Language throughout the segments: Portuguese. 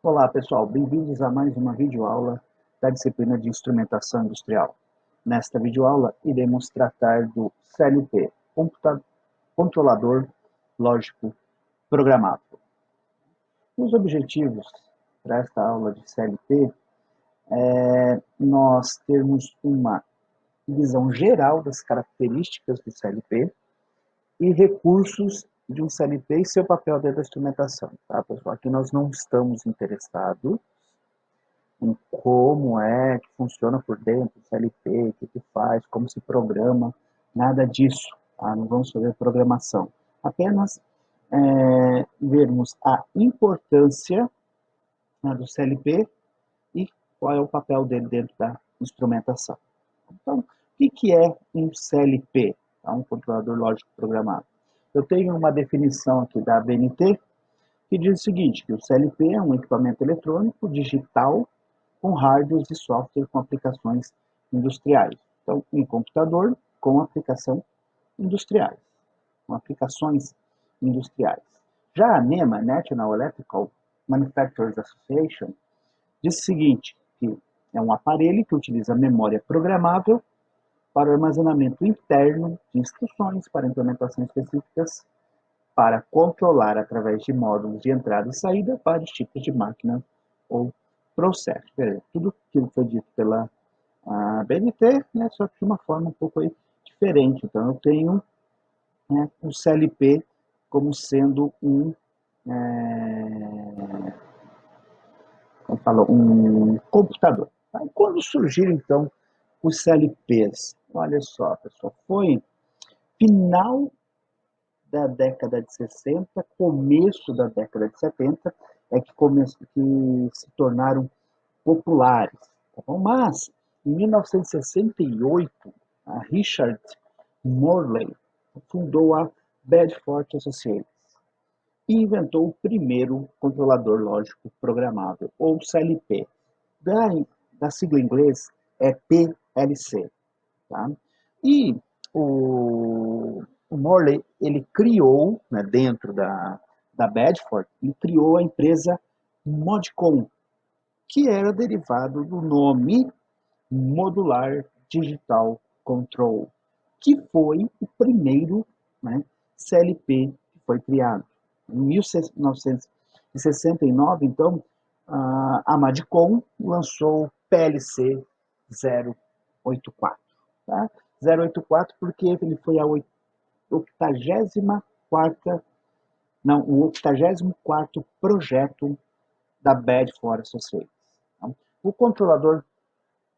Olá pessoal, bem-vindos a mais uma videoaula da disciplina de Instrumentação Industrial. Nesta videoaula iremos tratar do CLP, Controlador Lógico Programável. Os objetivos para esta aula de CLP é nós termos uma visão geral das características do CLP e recursos de um CLP e seu papel dentro da instrumentação. Tá, pessoal? Aqui nós não estamos interessados em como é que funciona por dentro o CLP, o que faz, como se programa, nada disso, tá? Não vamos fazer programação. Apenas vermos a importância, né, do CLP e qual é o papel dele dentro da instrumentação. Então, o que é um CLP? Tá? Um controlador lógico programado. Eu tenho uma definição aqui da ABNT que diz o seguinte, que o CLP é um equipamento eletrônico digital com hardware e software com aplicações industriais. Então, um computador com aplicação industriais, com aplicações industriais. Já a NEMA, National Electrical Manufacturers Association, diz o seguinte, que é um aparelho que utiliza memória programável para armazenamento interno de instruções para implementações específicas para controlar através de módulos de entrada e saída vários tipos de máquina ou processo. Tudo aquilo que foi dito pela BNT, né, só que de uma forma um pouco aí diferente. Então, eu tenho, né, o CLP como sendo como falo, um computador. Tá? E quando surgiram, então, os CLPs? Olha só, pessoal, foi final da década de 60, começo da década de 70, que se tornaram populares. Tá bom? Mas, em 1968, a Richard Morley fundou a Bedford Associates e inventou o primeiro controlador lógico programável, ou CLP. Da sigla em inglês é PLC. Tá? E o Morley, ele criou, né, dentro da Bedford, ele criou a empresa Modcon, que era derivado do nome Modular Digital Control, que foi o primeiro, né, CLP que foi criado. Em 1969, então, a Madcom lançou o PLC 084. Tá? 084 porque ele foi a 84ª, não, o 84º projeto da Bedford Associates. Tá? O controlador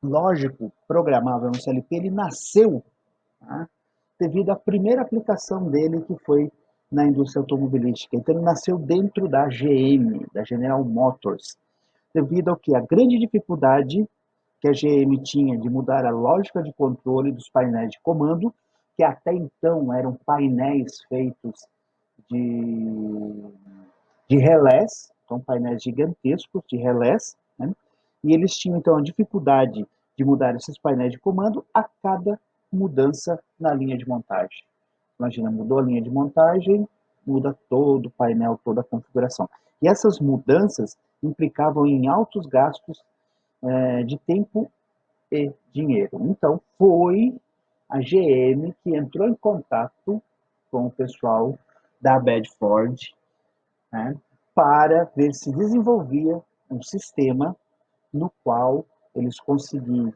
lógico programável no CLP, ele nasceu, tá, devido à primeira aplicação dele, que foi na indústria automobilística. Então, ele nasceu dentro da GM, da General Motors, devido ao que? A grande dificuldade que a GM tinha de mudar a lógica de controle dos painéis de comando, que até então eram painéis feitos de, de relés, então painéis gigantescos de relés, né? E eles tinham então a dificuldade de mudar esses painéis de comando a cada mudança na linha de montagem. Imagina, mudou a linha de montagem, muda todo o painel, toda a configuração. E essas mudanças implicavam em altos gastos de tempo e dinheiro. Então, foi a GM que entrou em contato com o pessoal da Bedford, né, para ver se desenvolvia um sistema no qual eles conseguissem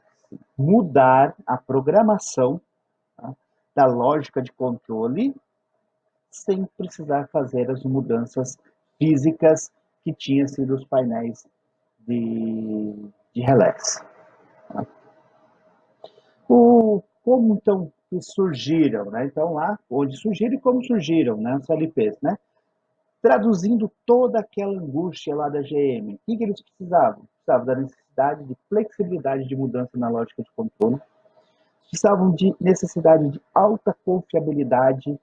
mudar a programação, tá, da lógica de controle sem precisar fazer as mudanças físicas que tinham sido os painéis de relés. Tá? Como então que surgiram, né? Então lá, onde surgiram e como surgiram, né? Os LPs, né? Traduzindo toda aquela angústia lá da GM, o que eles precisavam? Precisavam da necessidade de flexibilidade de mudança na lógica de controle, precisavam de necessidade de alta confiabilidade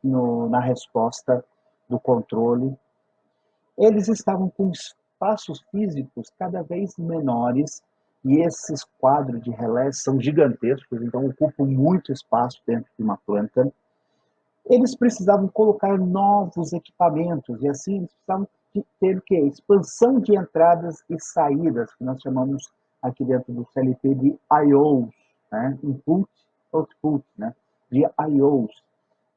na resposta do controle. Eles estavam com espaços físicos cada vez menores e esses quadros de relés são gigantescos, então ocupam muito espaço dentro de uma planta. Eles precisavam colocar novos equipamentos e assim eles precisavam de ter o quê? Expansão de entradas e saídas, que nós chamamos aqui dentro do CLP de I/Os, né? Input, output, né? De I/Os.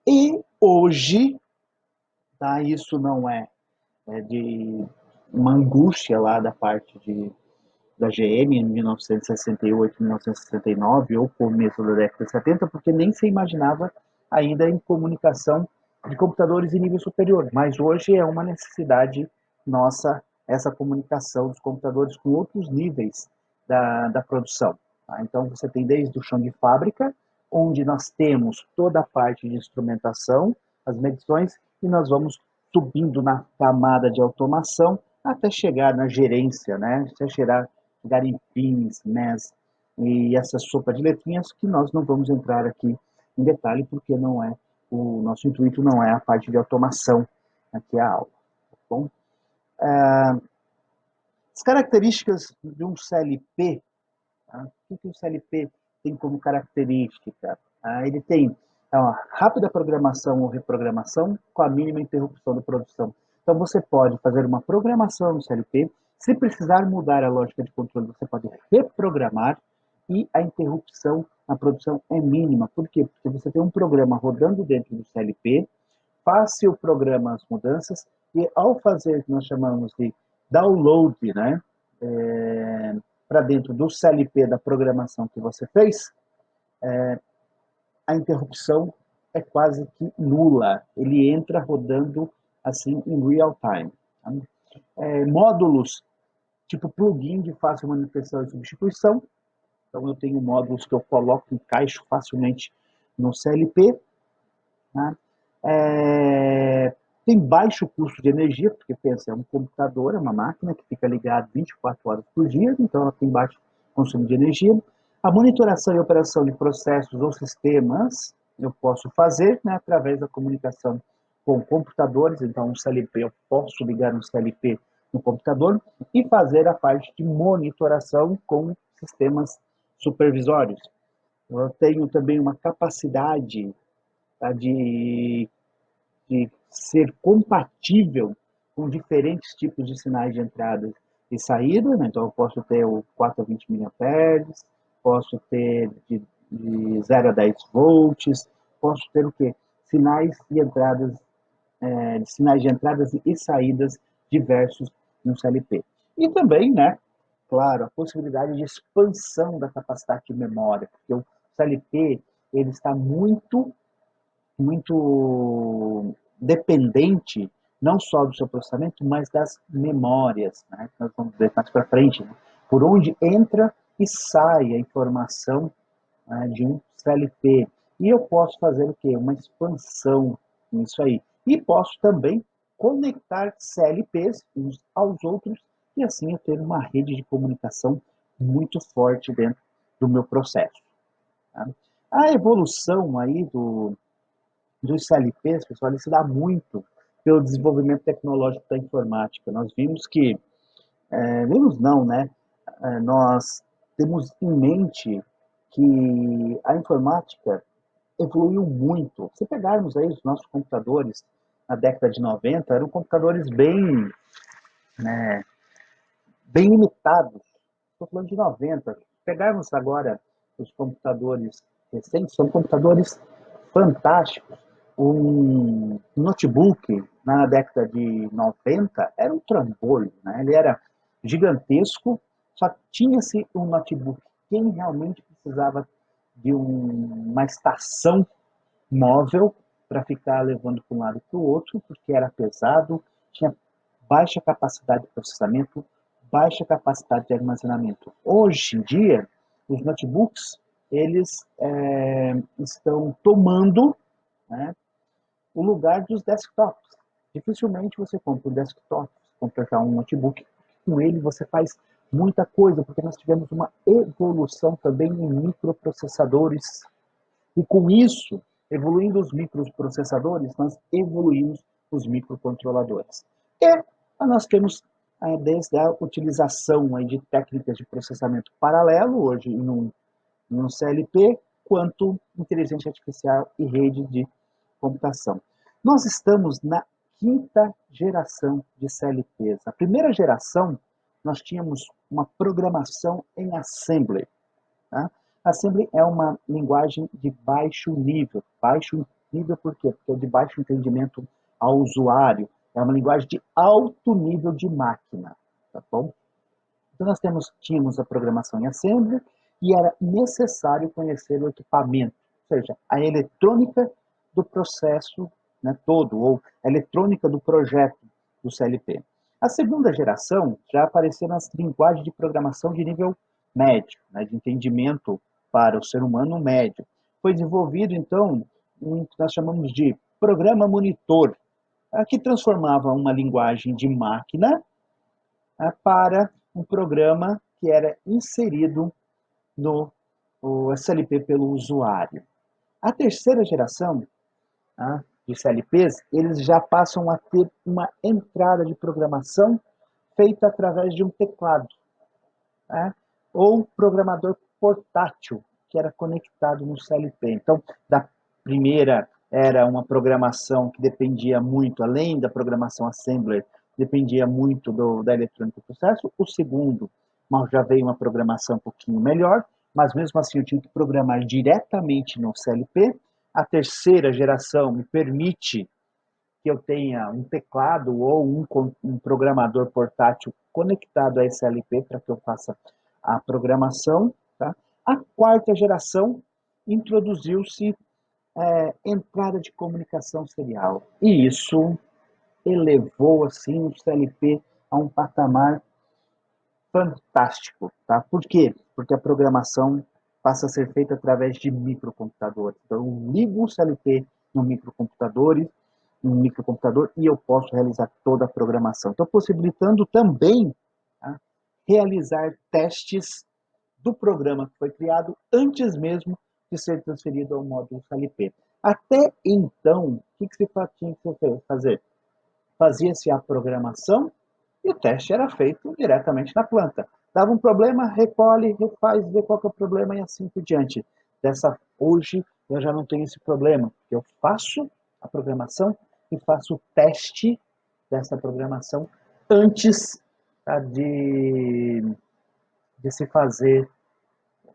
E hoje, tá? Isso não é de uma angústia lá da parte da GM em 1968, 1969, ou começo da década de 70, porque nem se imaginava ainda em comunicação de computadores em nível superior. Mas hoje é uma necessidade nossa essa comunicação dos computadores com outros níveis da produção. Tá? Então você tem desde o chão de fábrica, onde nós temos toda a parte de instrumentação, as medições, e nós vamos subindo na camada de automação até chegar na gerência, né? Até chegar em pins, MES e essa sopa de letrinhas que nós não vamos entrar aqui em detalhe porque não é o nosso intuito, não é a parte de automação aqui a aula, tá bom? As características de um CLP, tá? O que o CLP tem como característica? Ele tem uma rápida programação ou reprogramação com a mínima interrupção da produção. Então você pode fazer uma programação no CLP, se precisar mudar a lógica de controle, você pode reprogramar e a interrupção na produção é mínima. Por quê? Porque você tem um programa rodando dentro do CLP, passe o programa as mudanças e ao fazer o que nós chamamos de download, né, para dentro do CLP da programação que você fez, a interrupção é quase que nula. Ele entra rodando assim em real time. Tá? Módulos tipo plugin de fácil manutenção e substituição. Então eu tenho módulos que eu coloco, encaixo facilmente no CLP. Tá? Tem baixo custo de energia, porque pensa, é um computador, é uma máquina que fica ligada 24 horas por dia, então ela tem baixo consumo de energia. A monitoração e operação de processos ou sistemas eu posso fazer, né, através da comunicação com computadores, então um CLP, eu posso ligar um CLP no computador e fazer a parte de monitoração com sistemas supervisórios. Eu tenho também uma capacidade, tá, de ser compatível com diferentes tipos de sinais de entrada e saída, né? Então eu posso ter o 4 a 20 miliamperes, posso ter de 0 a 10 volts, posso ter o quê? Sinais e entradas, sinais de entradas e saídas diversos no CLP. E também, né, claro, a possibilidade de expansão da capacidade de memória, porque o CLP ele está muito dependente não só do seu processamento, mas das memórias, né? Nós vamos ver mais para frente, né? Por onde entra e sai a informação, né, de um CLP. E eu posso fazer o quê? Uma expansão nisso aí. E posso também conectar CLPs uns aos outros e assim eu ter uma rede de comunicação muito forte dentro do meu processo. Tá? A evolução aí dos CLPs, pessoal, ele se dá muito pelo desenvolvimento tecnológico da informática. Nós vimos que, vimos não, né? Nós temos em mente que a informática evoluiu muito. Se pegarmos aí os nossos computadores na década de 90, eram computadores bem limitados. Estou falando de 90. Se pegarmos agora os computadores recentes, são computadores fantásticos. Um notebook na década de 90 era um trambolho, né? Ele era gigantesco, só tinha-se um notebook. Quem realmente precisava de uma estação móvel para ficar levando para um lado e para o outro, porque era pesado, tinha baixa capacidade de processamento, baixa capacidade de armazenamento. Hoje em dia, os notebooks eles estão tomando, né, o lugar dos desktops. Dificilmente você compra um desktop, compra um notebook, com ele você faz muita coisa, porque nós tivemos uma evolução também em microprocessadores, e com isso, evoluindo os microprocessadores, nós evoluímos os microcontroladores. E nós temos desde a utilização aí de técnicas de processamento paralelo, hoje no CLP, quanto inteligência artificial e rede de computação. Nós estamos na quinta geração de CLPs. A primeira geração, nós tínhamos uma programação em Assembly. Tá? Assembly é uma linguagem de baixo nível. Baixo nível por quê? Porque é de baixo entendimento ao usuário. É uma linguagem de alto nível de máquina. Tá bom? Então, nós tínhamos a programação em Assembly e era necessário conhecer o equipamento, ou seja, a eletrônica do processo, né, todo, ou a eletrônica do projeto do CLP. A segunda geração já apareceram as linguagens de programação de nível médio, né, de entendimento para o ser humano médio. Foi desenvolvido, então, um que nós chamamos de programa monitor, que transformava uma linguagem de máquina para um programa que era inserido no SLP pelo usuário. A terceira geração de CLPs, eles já passam a ter uma entrada de programação feita através de um teclado, ou programador portátil, que era conectado no CLP. Então, da primeira era uma programação que dependia muito, além da programação assembler, dependia muito da eletrônica do processo. O segundo, já veio uma programação um pouquinho melhor, mas mesmo assim eu tinha que programar diretamente no CLP. A terceira geração me permite que eu tenha um teclado ou um programador portátil conectado a SLP para que eu faça a programação. Tá? A quarta geração introduziu-se entrada de comunicação serial. E isso elevou assim o CLP a um patamar fantástico. Tá? Por quê? Porque a programação passa a ser feita através de microcomputadores. Então, eu ligo o CLP no microcomputador e eu posso realizar toda a programação. Então, possibilitando também realizar testes do programa que foi criado antes mesmo de ser transferido ao módulo CLP. Até então, o que se tinha que fazer? Fazia-se a programação e o teste era feito diretamente na planta. Dava um problema, recolhe, refaz, vê qual que é o problema e assim por diante. Hoje eu já não tenho esse problema, porque eu faço a programação e faço o teste dessa programação antes de se fazer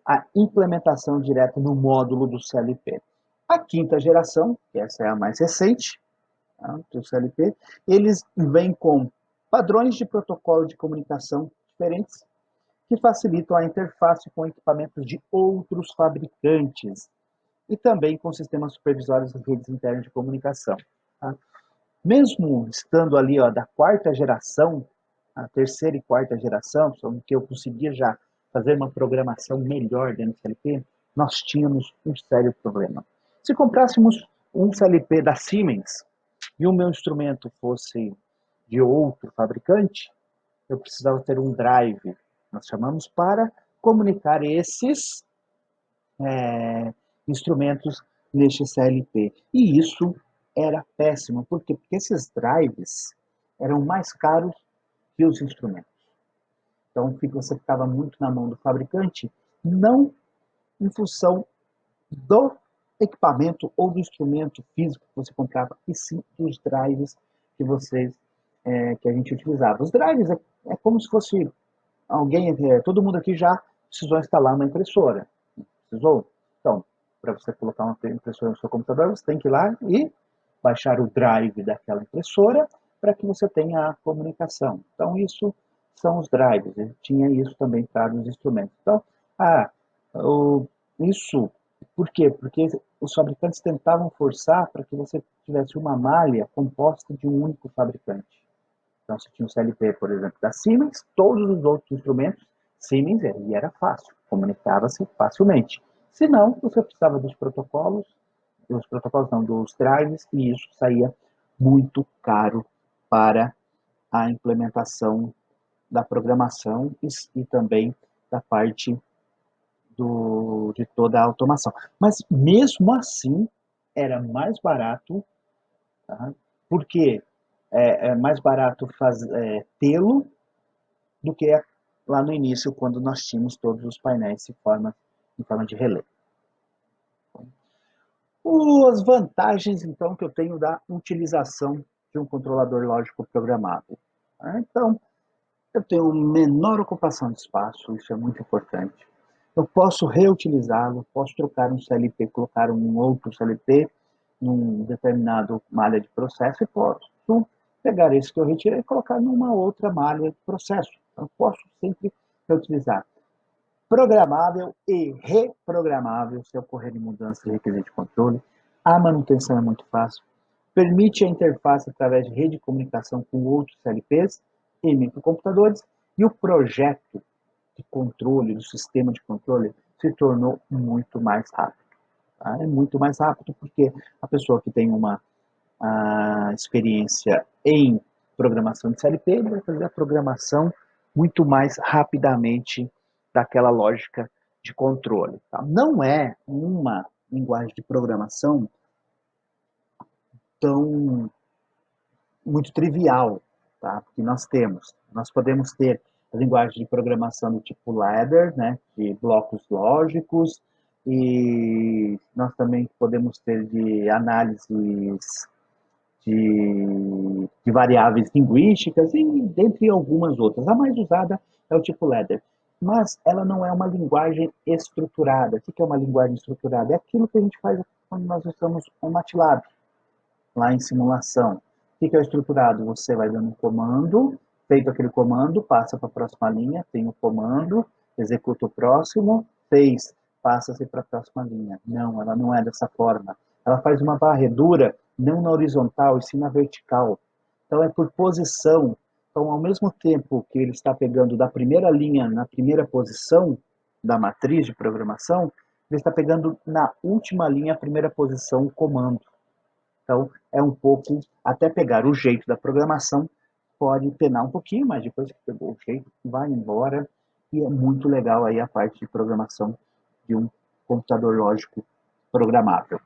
a implementação direta no módulo do CLP. A quinta geração, que essa é a mais recente, do CLP, eles vêm com padrões de protocolo de comunicação diferentes que facilitam a interface com equipamentos de outros fabricantes e também com sistemas supervisórios e redes internas de comunicação. Tá? Mesmo estando ali da quarta geração, a terceira e quarta geração, que eu conseguia já fazer uma programação melhor dentro do CLP, nós tínhamos um sério problema. Se comprássemos um CLP da Siemens e o meu instrumento fosse de outro fabricante, eu precisava ter um drive, nós chamamos, para comunicar esses instrumentos neste CLP. E isso era péssimo. Por quê? Porque esses drives eram mais caros que os instrumentos. Então você ficava muito na mão do fabricante, não em função do equipamento ou do instrumento físico que você comprava, e sim dos drives que a gente utilizava. Os drives é como se fosse todo mundo aqui já precisou instalar uma impressora. Precisou? Então, para você colocar uma impressora no seu computador, você tem que ir lá e baixar o drive daquela impressora para que você tenha a comunicação. Então, isso são os drives. Ele tinha isso também para os instrumentos. Então, isso, por quê? Porque os fabricantes tentavam forçar para que você tivesse uma malha composta de um único fabricante. Então, você tinha o CLP, por exemplo, da Siemens, todos os outros instrumentos, Siemens, e era fácil, comunicava-se facilmente. Se não, você precisava dos protocolos não, dos drives, e isso saía muito caro para a implementação da programação e também da parte de toda a automação. Mas mesmo assim, era mais barato, tá? Porque é mais barato tê-lo do que lá no início, quando nós tínhamos todos os painéis em forma de relé. As vantagens, então, que eu tenho da utilização de um controlador lógico programável. Então, eu tenho menor ocupação de espaço, isso é muito importante. Eu posso reutilizá-lo, posso trocar um CLP, colocar um outro CLP num determinado malha de processo e posso pegar esse que eu retirei e colocar numa outra malha de processo. Então, eu posso sempre reutilizar. Programável e reprogramável se ocorrerem mudanças de requisito de controle. A manutenção é muito fácil. Permite a interface através de rede de comunicação com outros CLPs e microcomputadores. E o projeto de controle, do sistema de controle, se tornou muito mais rápido. Tá? É muito mais rápido porque a pessoa que tem uma experiência em programação de CLP, ele vai fazer a programação muito mais rapidamente daquela lógica de controle. Tá? Não é uma linguagem de programação tão muito trivial, tá? Porque nós podemos ter a linguagem de programação do tipo ladder, né, de blocos lógicos, e nós também podemos ter de análises de variáveis linguísticas e dentre algumas outras. A mais usada é o tipo ladder, mas ela não é uma linguagem estruturada. O que é uma linguagem estruturada? É aquilo que a gente faz quando nós estamos com o MATLAB, lá em simulação. O que é o estruturado? Você vai dando um comando, feito aquele comando, passa para a próxima linha, tem o comando, executa o próximo, fez, passa-se para a próxima linha. Não, ela não é dessa forma. Ela faz uma varredura, não na horizontal, e sim na vertical. Então é por posição. Então, ao mesmo tempo que ele está pegando da primeira linha na primeira posição da matriz de programação, ele está pegando na última linha a primeira posição, o comando. Então, é um pouco, até pegar o jeito da programação, pode penar um pouquinho, mas depois que pegou o jeito, vai embora. E é muito legal aí a parte de programação de um computador lógico programável.